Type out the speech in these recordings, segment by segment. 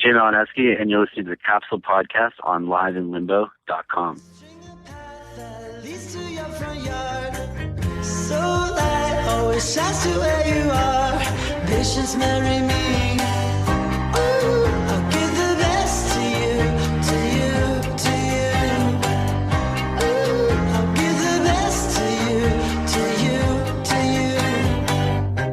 Jay Malinowski, and you're listening to the Capsule podcast on liveinlimbo.com. So light, always shines to where you are. Patience, marry me. Ooh, I'll give the best to you, to you, to you. Ooh, I'll give the best to you, to you, to you.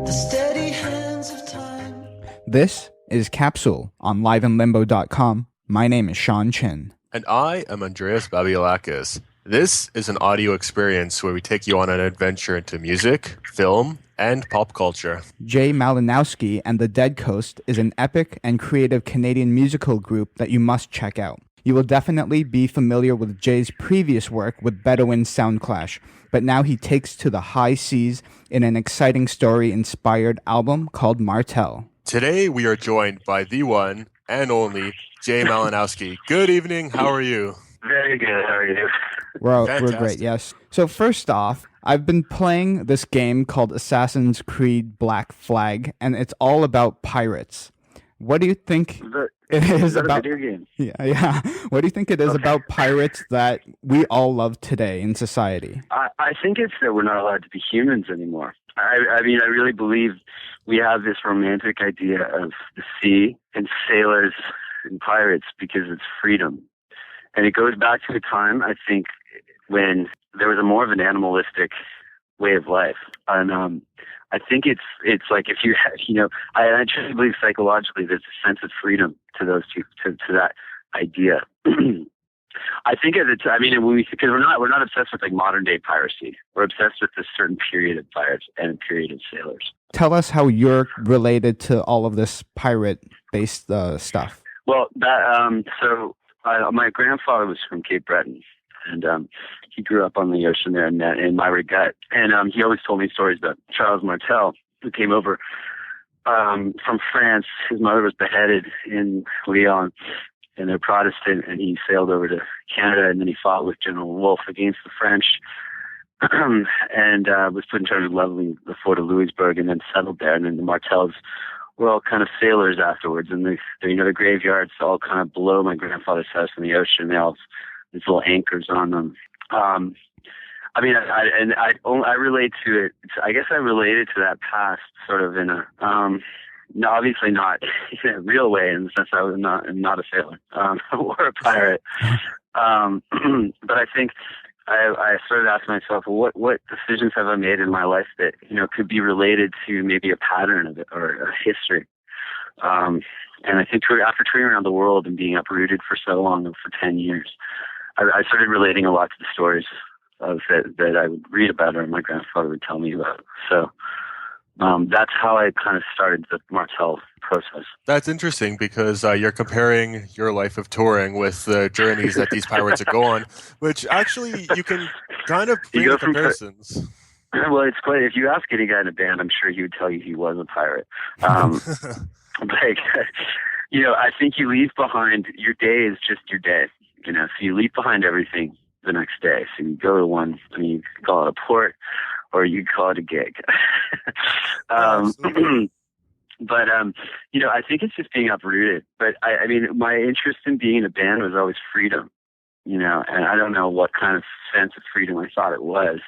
The steady hands of time. This is Capsule on liveinlimbo.com. My name is Sean Chin. And I am Andreas Babiolakis. This is an audio experience where we take you on an adventure into music, film, and pop culture. Jay Malinowski and The Deadcoast is an epic and creative Canadian musical group that you must check out. You will definitely be familiar with Jay's previous work with Bedouin Soundclash, but now he takes to the high seas in an exciting story-inspired album called Martel. Today we are joined by the one and only Jay Malinowski. Good evening, how are you? Very good, how are you? We're great, yes. So first off, I've been playing this game called Assassin's Creed Black Flag, and it's all about pirates. What do you think it is about? A video game? Yeah. What do you think it is about pirates that we all love today in society? I think it's that we're not allowed to be humans anymore. I mean, I really believe we have this romantic idea of the sea and sailors and pirates because it's freedom. And it goes back to a time, I think, when there was a more of an animalistic way of life. And I think it's like if you I truly believe psychologically there's a sense of freedom to those two, to that idea. I think because we're not obsessed with like modern day piracy. We're obsessed with this certain period of pirates and a period of sailors. Tell us how you're related to all of this pirate-based stuff. Well, my grandfather was from Cape Breton, and he grew up on the ocean there in my regat. And he always told me stories about Charles Martel, who came over from France. His mother was beheaded in Lyon, and they're Protestant, and he sailed over to Canada, and then he fought with General Wolfe against the French, and was put in charge of leveling the fort of Louisbourg, and then settled there. And then the Martels were all kind of sailors afterwards, and the graveyards all kind of below my grandfather's house in the ocean. They all have these little anchors on them. I relate to it. I guess I related to that past sort of in a, no, obviously not in a real way, in the sense I was not a sailor or a pirate. But I think I sort of asked myself, well, what decisions have I made in my life that could be related to maybe a pattern of it or a history? And I think after touring around the world and being uprooted for so long, for 10 years, I started relating a lot to the stories that I would read about or my grandfather would tell me about. So that's how I kind of started the Martel process. That's interesting because you're comparing your life of touring with the journeys that these pirates would go on, which actually you can kind of bring the comparisons. Well, it's quite. If you ask any guy in a band, I'm sure he would tell you he was a pirate. I think you leave behind, your day is just your day. So you leave behind everything the next day. So you go to one, you can call it a port, or you can call it a gig. But I think it's just being uprooted. But I mean, my interest in being in a band was always freedom, and I don't know what kind of sense of freedom I thought it was.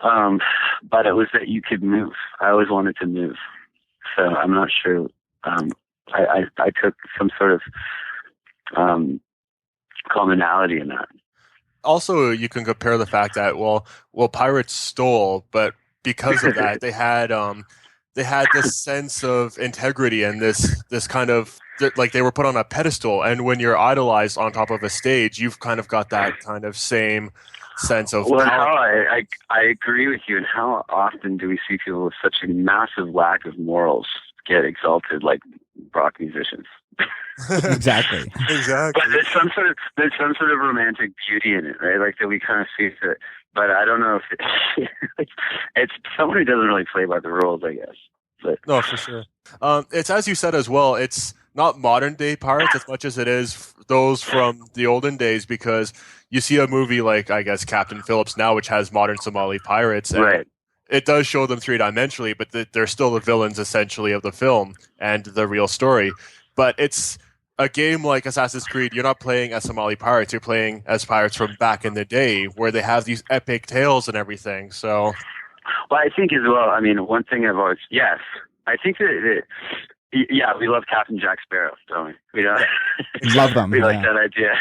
But it was that you could move. I always wanted to move. So I'm not sure. I took some sort of commonality in that. Also, you can compare the fact that pirates stole, but because of that, they had this sense of integrity and this kind of like they were put on a pedestal. And when you're idolized on top of a stage, you've kind of got that kind of same sense of power. I agree with you. And how often do we see people with such a massive lack of morals get exalted like rock musicians? Exactly. But there's some sort of romantic beauty in it, right? Like that we kind of see it. But I don't know if it's someone who doesn't really play by the rules, I guess. But no, for sure. It's as you said as well. It's not modern day pirates as much as it is those from the olden days, because you see a movie like, I guess, Captain Phillips now, which has modern Somali pirates. And right. It does show them three-dimensionally, but they're still the villains essentially of the film and the real story. But it's a game like Assassin's Creed. You're not playing as Somali pirates. You're playing as pirates from back in the day, where they have these epic tales and everything. So, well, I think as well. I mean, one thing I've always I think that yeah, we love Captain Jack Sparrow, don't we? We love them. We like that idea.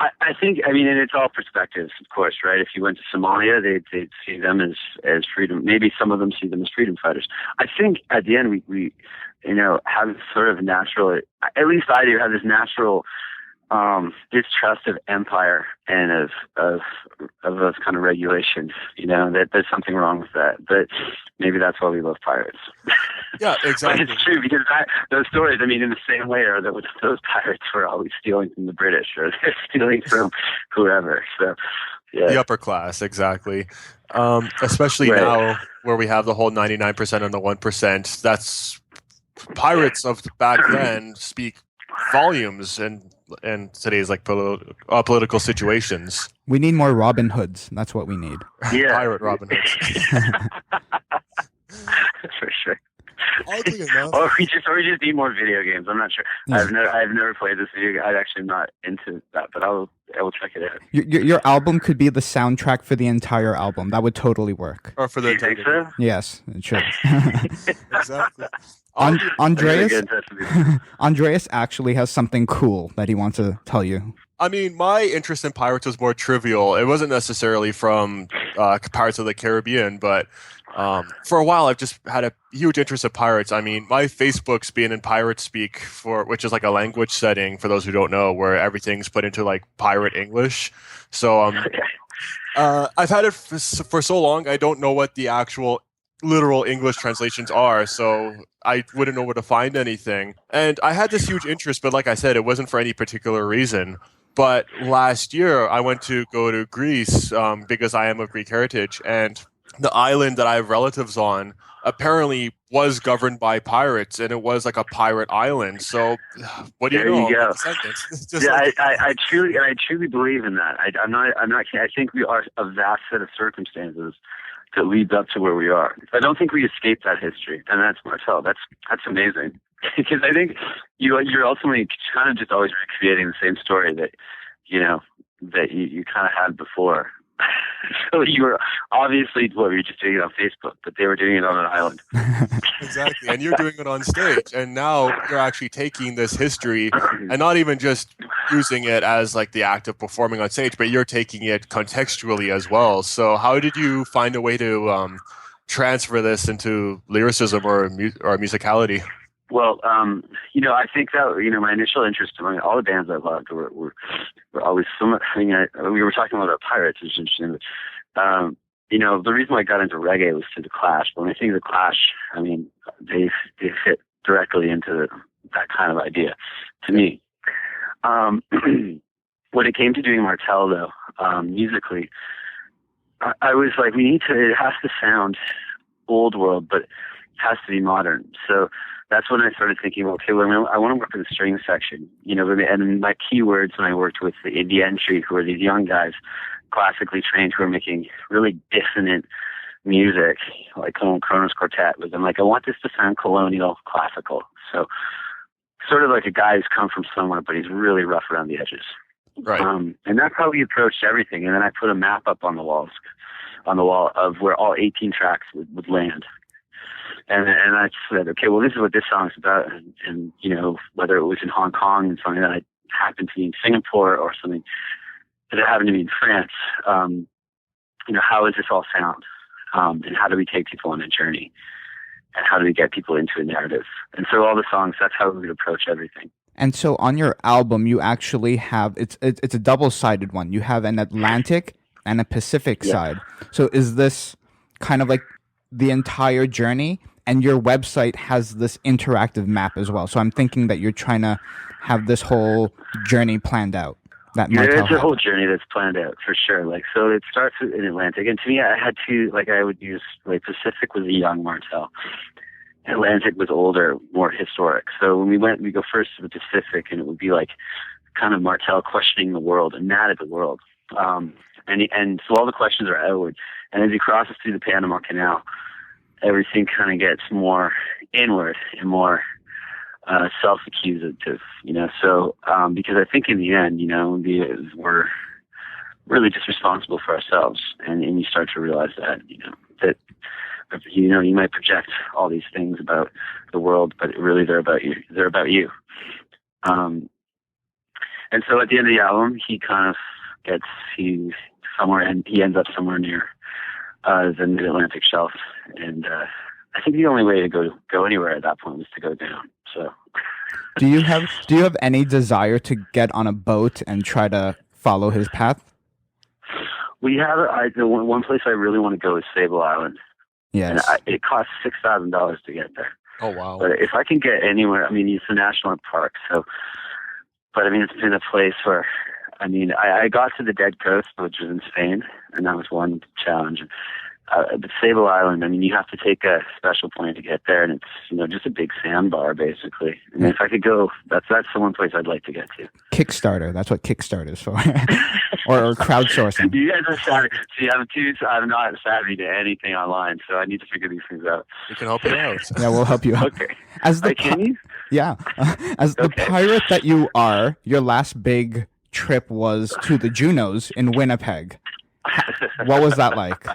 I think, I mean, and it's all perspectives, of course, right? If you went to Somalia, they'd see them as freedom. Maybe some of them see them as freedom fighters. I think at the end, we have this sort of natural, at least I do, have this natural distrust of empire and of those kind of regulations, that there's something wrong with that. But maybe that's why we love pirates. Yeah, exactly. But it's true, because those stories, I mean, in the same way, are that those pirates were always stealing from the British, or they're stealing from whoever. So, yeah. The upper class, exactly. Especially Right. now, where we have the whole 99% and the 1%. That's pirates of back then speak volumes in today's like political situations. We need more Robin Hoods. That's what we need. Yeah. Pirate Robin Hoods. For sure. Oddly enough, Or we just need more video games. I'm not sure. Yeah. I've never played this video game. I'm actually not into that, but I will check it out. Your album could be the soundtrack for the entire album. That would totally work. or for Do the you think so? Yes, it should. exactly. Andreas, Get in touch with you. Andreas actually has something cool that he wants to tell you. I mean, my interest in pirates was more trivial. It wasn't necessarily from Pirates of the Caribbean, but for a while I've just had a huge interest in pirates. I mean, my Facebook's been in pirate speak, which is like a language setting, for those who don't know, where everything's put into like pirate English. So I've had it for so long, I don't know what the actual literal English translations are, so I wouldn't know where to find anything. And I had this huge interest, but like I said, it wasn't for any particular reason. But last year, I went to go to Greece because I am of Greek heritage, and the island that I have relatives on apparently was governed by pirates, and it was like a pirate island. So, what do you There know? you go. about the sentence? It's just Yeah, like- I truly believe in that. I'm not kidding. I think we are a vast set of circumstances that leads up to where we are. I don't think we escaped that history, and that's Martel. That's amazing. Because I think you're ultimately kind of just always recreating the same story that you kind of had before. So you were obviously you were just doing it on Facebook, but they were doing it on an island. Exactly, and you're doing it on stage, and now you're actually taking this history and not even just using it as like the act of performing on stage, but you're taking it contextually as well. So how did you find a way to transfer this into lyricism or musicality? Well, I think that, my initial interest among all the bands I loved were always somewhat, we were talking about pirates, which is interesting, but, the reason why I got into reggae was to The Clash. But when I think of The Clash, I mean, they fit directly into that kind of idea to me. When it came to doing Martel, though, musically, I was like, it has to sound old world, but it has to be modern. So that's when I started thinking, okay, well, I want to work in the string section, and my keywords when I worked with the indie entry, who are these young guys, classically trained, who are making really dissonant music, like Kronos Quartet, was I'm like, I want this to sound colonial classical. So sort of like a guy who's come from somewhere, but he's really rough around the edges. Right. And that's how we approached everything. And then I put a map up on the wall of where all 18 tracks would land. And I said, okay, well, this is what this song's about. And whether it was in Hong Kong and something that I happened to be in Singapore or something that happened to be in France, how does this all sound? And how do we take people on a journey? And how do we get people into a narrative? And so all the songs, that's how we would approach everything. And so on your album, you actually have, it's a double-sided one. You have an Atlantic and a Pacific side. So is this kind of like the entire journey? And your website has this interactive map as well. So I'm thinking that you're trying to have this whole journey planned out. It's a whole journey that's planned out for sure. So it starts in Atlantic. And to me, I had to, I would use, Pacific was a young Martel. Atlantic was older, more historic. So when we go first to the Pacific, and it would be like kind of Martel questioning the world and mad at the world. And so all the questions are outward. And as he crosses through the Panama Canal, everything kind of gets more inward and more self-accusative, So because I think in the end, we're really just responsible for ourselves, and you start to realize that, that you might project all these things about the world, but really they're about you. They're about you. And so at the end of the album, he kind of he ends up somewhere near the Mid-Atlantic Shelf, and I think the only way to go anywhere at that point was to go down. So, do you have any desire to get on a boat and try to follow his path? We have the one place I really want to go is Sable Island. Yes, and it costs $6,000 to get there. Oh wow! But if I can get anywhere, it's a national park, so. But it's been a place where, I got to the Deadcoast, which was in Spain, and that was one challenge. But Sable Island, you have to take a special plane to get there, and it's, just a big sandbar, basically. And if I could go, that's the one place I'd like to get to. Kickstarter, that's what Kickstarter is for. or crowdsourcing. You guys are savvy. See, I'm not savvy to anything online, so I need to figure these things out. We can help you out. Yeah, we'll help you out. Okay. Can you? Yeah. As the pirate that you are, your last big trip was to the JUNOs in Winnipeg. What was that like?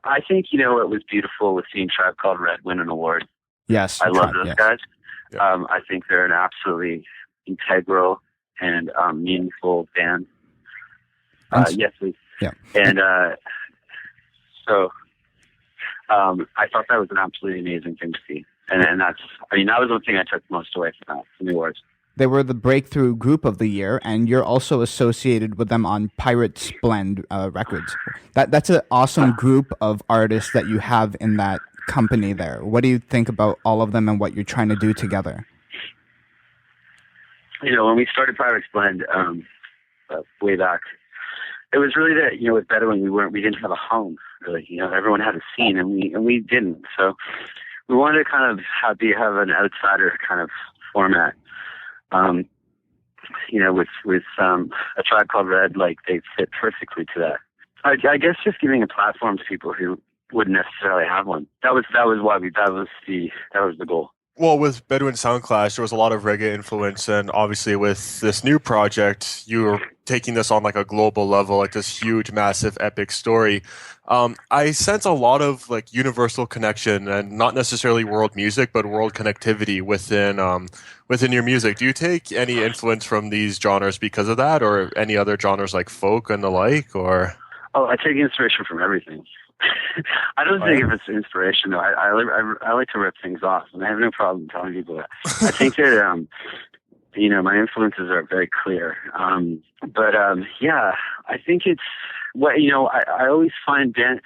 I think, what was beautiful was seeing Tribe Called Red win an award. Yes. I love those guys. Yeah. I think they're an absolutely integral and meaningful band. Yes, please. Yeah. And so I thought that was an absolutely amazing thing to see. And that's, that was one thing I took most away from the awards. They were the breakthrough group of the year, and you're also associated with them on Pirates Blend Records. That's an awesome group of artists that you have in that company there. What do you think about all of them and what you're trying to do together? When we started Pirates Blend way back, it was really that, with Bedouin, we didn't have a home, really. Everyone had a scene, and we didn't. So we wanted to kind of have an outsider kind of format. With a Tribe Called Red, like they fit perfectly to that. I guess just giving a platform to people who wouldn't necessarily have one. That was why that was the goal. Well, with Bedouin Soundclash, there was a lot of reggae influence, and obviously with this new project, you were taking this on like a global level, like this huge, massive, epic story. I sense a lot of like universal connection, and not necessarily world music, but world connectivity within your music. Do you take any influence from these genres because of that, or any other genres like folk and the like, or? Oh, I take inspiration from everything. I don't think it's inspiration, though. I like to rip things off, and I have no problem telling people that. I think that, my influences are very clear. Yeah, I think it's what, I always find bands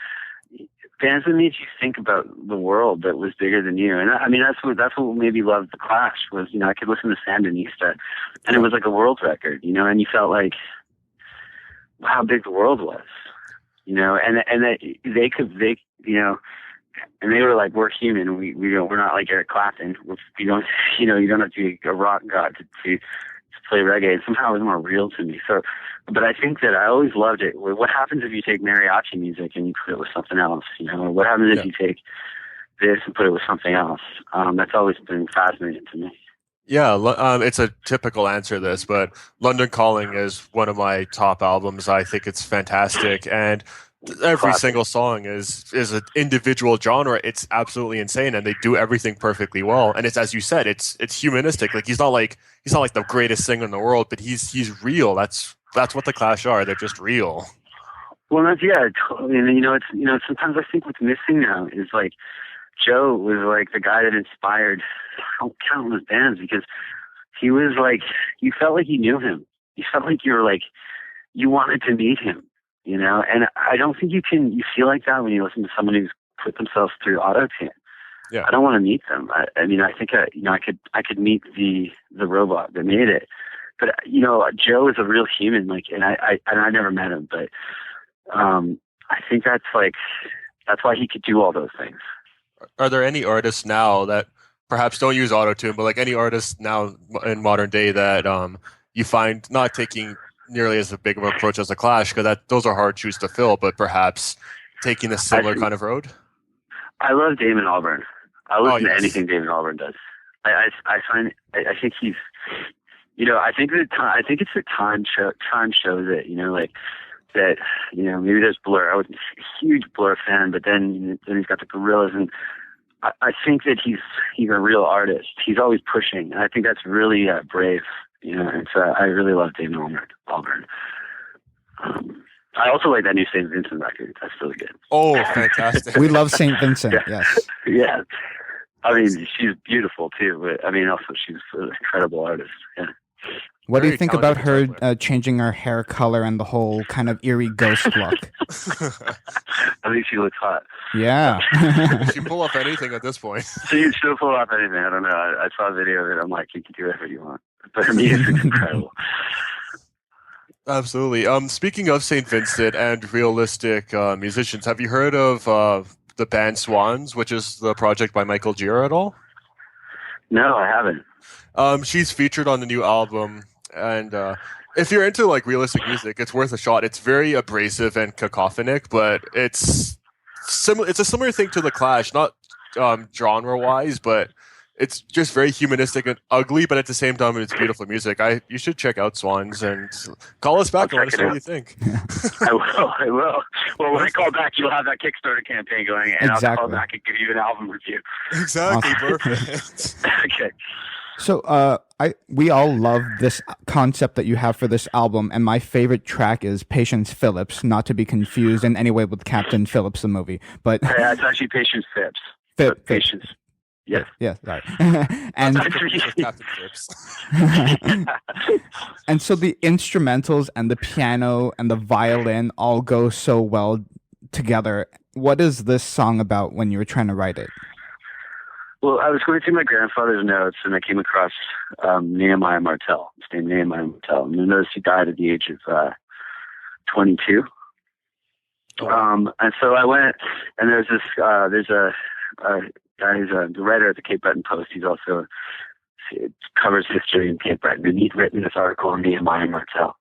that made you think about the world that was bigger than you. And that's what made me love The Clash was, I could listen to Sandinista, and it was like a world record, and you felt like how big the world was. And that and they were like, we're human. We're not like Eric Clapton. You don't have to be a rock god to play reggae. And somehow it was more real to me. So, but I think that I always loved it. What happens if you take mariachi music and you put it with something else? What happens if you take this and put it with something else? That's always been fascinating to me. Yeah, it's a typical answer to this, but London Calling is one of my top albums. I think it's fantastic, and every single song is an individual genre. It's absolutely insane, and they do everything perfectly well. And it's, as you said, it's humanistic. Like he's not like the greatest singer in the world, but he's real. That's what the Clash are. They're just real. Well, totally. And sometimes I think what's missing now is like Joe was like the guy that inspired countless bands, because he was like, you felt like you knew him. You felt like you wanted to meet him, and I don't think you feel like that when you listen to someone who's put themselves through auto-tune. Yeah. I don't want to meet them. I think I could meet the robot that made it, but Joe is a real human, and I never met him, but I think that's why he could do all those things. Are there any artists now that perhaps don't use auto-tune, but like any artists now in modern day that you find not taking nearly as big of an approach as the Clash, because those are hard shoes to fill, but perhaps taking a similar kind of road? I love Damon Albarn. I listen to yes. anything David Albarn does. I think he's, I think it's the time shows it, like that, maybe there's Blur. I was a huge Blur fan, but then he's got the Gorillaz, and I think that he's a real artist. He's always pushing, and I think that's really brave, and so I really love David Albarn. I also like that new St. Vincent record. That's really good. Oh, fantastic. We love St. Vincent, Yeah. yes. Yeah. I mean, she's beautiful too, but I mean, also she's an incredible artist. Yeah. What do you Very think about her talented guitar changing her hair color and the whole kind of eerie ghost look? I think she looks hot. Yeah. She pull off anything at this point. She'll pull off anything. I don't know. I saw a video of it. I'm like, you can do whatever you want. But her music's incredible. Absolutely. Speaking of St. Vincent and realistic musicians, have you heard of the band Swans, which is the project by Michael Gira at all? No, I haven't. She's featured on the new album, and if you're into like realistic music, it's worth a shot. It's very abrasive and cacophonic, but it's a similar thing to The Clash, not genre-wise, but it's just very humanistic and ugly, but at the same time, it's beautiful music. You should check out Swans and call us back and let us know what you think. I will. Well, when I call back, you'll have that Kickstarter campaign going, and I'll call back and give you an album review. Exactly, Awesome. perfect. Okay. So we all love this concept that you have for this album, and my favorite track is Patience Phillips, not to be confused in any way with Captain Phillips, the movie. But Yeah, it's actually Patience Phipps. Phipps. Patience. Yes. Yeah, sorry. And Captain Phipps. and so the instrumentals and the piano and the violin all go so well together. What is this song about when you were trying to write it? Well, I was going through my grandfather's notes, and I came across Nehemiah Martel. His name Nehemiah Martel. And I noticed he died at the age of 22. And so I went, and there's a guy who's the writer at the Cape Breton Post. He's also covers history in Cape Breton, and he'd written this article on Nehemiah Martel.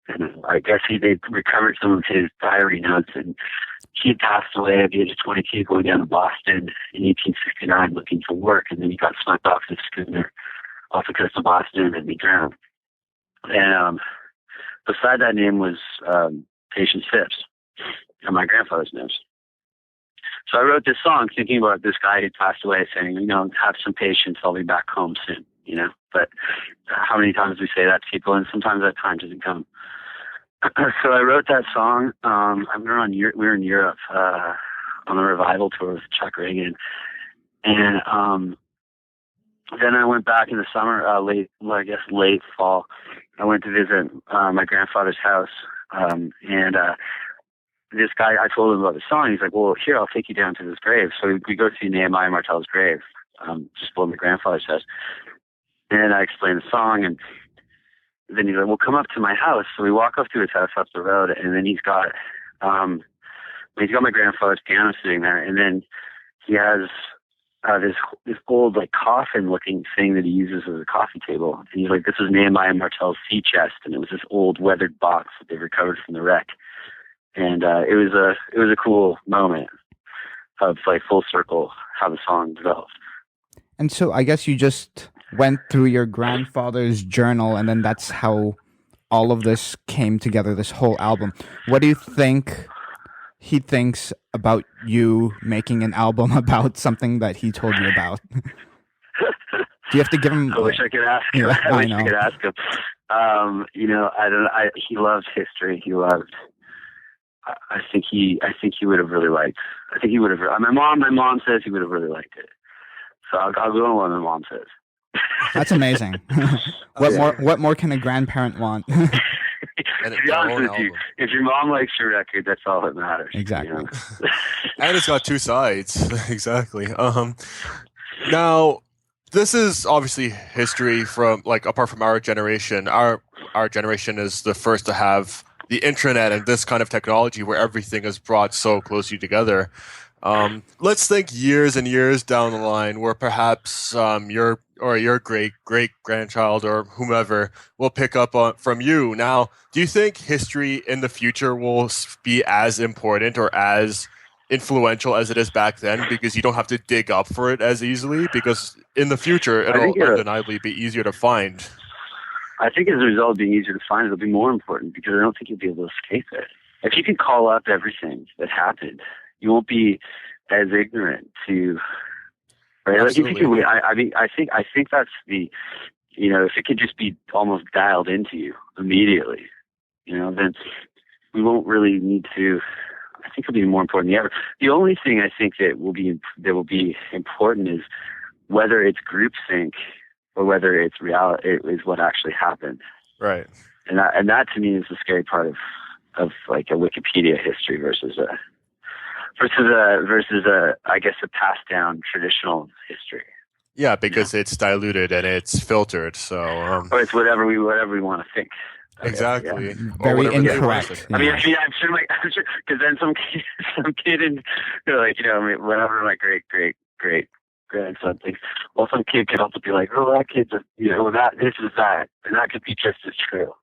And I guess they recovered some of his diary notes, and he had passed away at the age of 22 going down to Boston in 1869 looking for work, and then he got swept off the schooner off the coast of Boston and he drowned. And beside that name was Patience Phipps on my grandfather's notes. So I wrote this song thinking about this guy who passed away, saying, have some patience, I'll be back home soon, But how many times we say that to people, and sometimes that time doesn't come. So I wrote that song. We were in Europe on a revival tour with Chuck Reagan, and then I went back in the summer, late fall. I went to visit my grandfather's house, and this guy, I told him about the song. He's like, well, here, I'll take you down to this grave. So we go see Nehemiah Martel's grave, just below my grandfather's house. And I explained the song, and then he's like, well, come up to my house. So we walk up to his house up the road, and then he's got my grandfather's piano sitting there, and then he has this old coffin looking thing that he uses as a coffee table. And he's like, this is Nehemiah Martel's sea chest, and it was this old weathered box that they recovered from the wreck. And it was a cool moment of full circle how the song developed. And so I guess you just went through your grandfather's journal, and then that's how all of this came together, this whole album. What do you think he thinks about you making an album about something that he told you about? Do you have to give him... I wish I could ask him. Yeah, I wish I could ask him. He loves history. He loved... I think he would have really liked. I think he would have. My mom says he would have really liked it. So I'll go on what my mom says. That's amazing. What more can a grandparent want? To be honest with you, if your mom likes your record, that's all that matters. Exactly. And it's got two sides. Exactly. Now, this is obviously history from apart from our generation. Our generation is the first to have the internet and this kind of technology where everything is brought so closely together. Let's think years and years down the line where perhaps your great grandchild or whomever will pick up from you. Now, do you think history in the future will be as important or as influential as it is back then because you don't have to dig up for it as easily because in the future it'll undeniably be easier to find. I think as a result of being easier to find, it'll be more important because I don't think you'll be able to escape it. If you can call up everything that happened, you won't be as ignorant to, right? Like if you can, I think that's the, if it could just be almost dialed into you immediately, then we won't really need to. I think it'll be more important than ever. The only thing I think that will be important is whether it's groupthink or whether it's reality, is what actually happened. Right. And that to me is the scary part of like a Wikipedia history versus a I guess a passed down traditional history. Yeah, because it's diluted and it's filtered. So or it's whatever we want to think. Exactly. Yeah. Very incorrect. I mean, I'm sure, because then some kid in, whenever my great grandson thinks, well, some kid could also be like, oh, that kid's, this is that, and that could be just as true.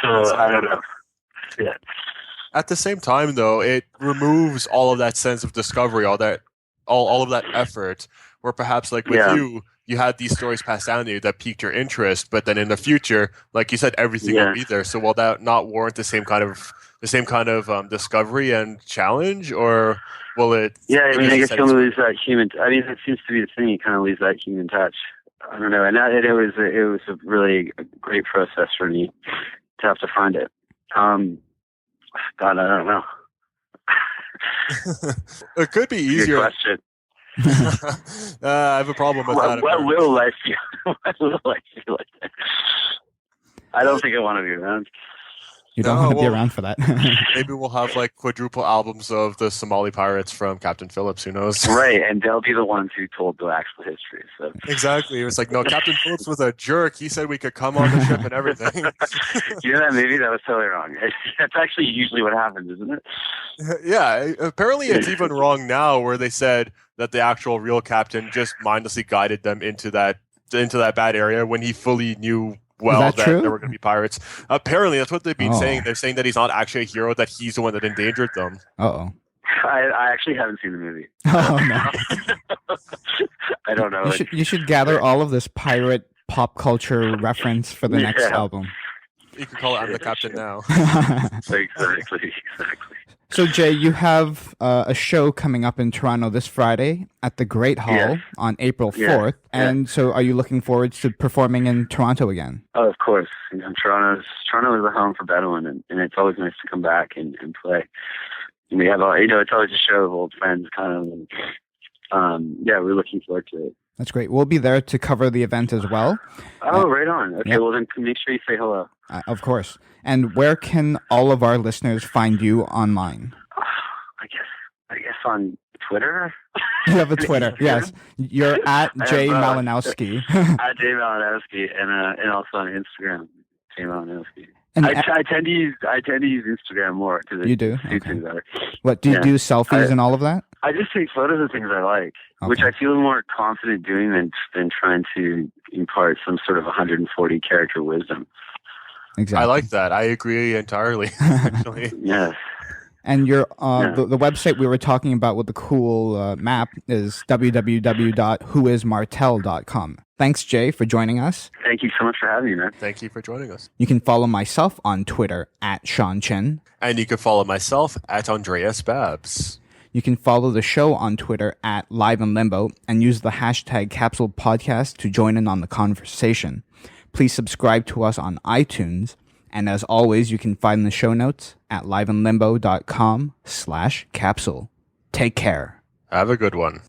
So I don't know. Yeah. At the same time, though, it removes all of that sense of discovery, all of that effort. Where perhaps, like with you had these stories passed down to you that piqued your interest, but then in the future, like you said, everything will be there. So will that not warrant the same kind of discovery and challenge, or will it? Yeah, I mean, I guess you'll lose that human. I mean, that seems to be the thing. You kind of lose that human touch. I don't know, and it was a really great process for me to have to find it. God, I don't know. It could be easier. Good question. I have a problem with that. What will life feel? What will life feel like that? I don't think I want to be around. You don't want to be around for that. Maybe we'll have like quadruple albums of the Somali pirates from Captain Phillips. Who knows? Right, and they'll be the ones who told the actual history. So exactly, it was like, no, Captain Phillips was a jerk. He said we could come on the ship and everything. You know that movie? That was totally wrong. That's actually usually what happens, isn't it? Yeah, apparently it's even wrong now, where they said that the actual real captain just mindlessly guided them into that bad area when he fully knew that there were going to be pirates. Apparently, that's what they've been saying. They're saying that he's not actually a hero, that he's the one that endangered them. Uh-oh. I actually haven't seen the movie. Oh, no. I don't know. You should gather all of this pirate pop culture reference for the next album. You can call it I'm the Captain Now. Exactly. So, Jay, you have a show coming up in Toronto this Friday at the Great Hall on April 4th. And so are you looking forward to performing in Toronto again? Oh, of course. Toronto is a home for Bedouin, and it's always nice to come back and play. And we have, it's always a show of old friends, kind of. And, we're looking forward to it. That's great. We'll be there to cover the event as well. Oh, right on. Okay, well then make sure you say hello. Of course. And where can all of our listeners find you online? I guess on Twitter. You have a Twitter, yes. You're at Jay Malinowski. At Jay Malinowski, and also on Instagram, Jay Malinowski. And I tend to use Instagram more because it suits me better. What do you do? Selfies and all of that? I just take photos of things I like, which I feel more confident doing than trying to impart some sort of 140 character wisdom. Exactly. I like that. I agree entirely. Actually, yes. And your the website we were talking about with the cool map is www.whoismartel.com. Thanks, Jay, for joining us. Thank you so much for having me, man. Thank you for joining us. You can follow myself on Twitter at Sean Chen. And you can follow myself at Andreas Babs. You can follow the show on Twitter at Live in Limbo and use the hashtag Capsule Podcast to join in on the conversation. Please subscribe to us on iTunes. And as always, you can find the show notes at liveinlimbo.com/capsule. Take care. Have a good one.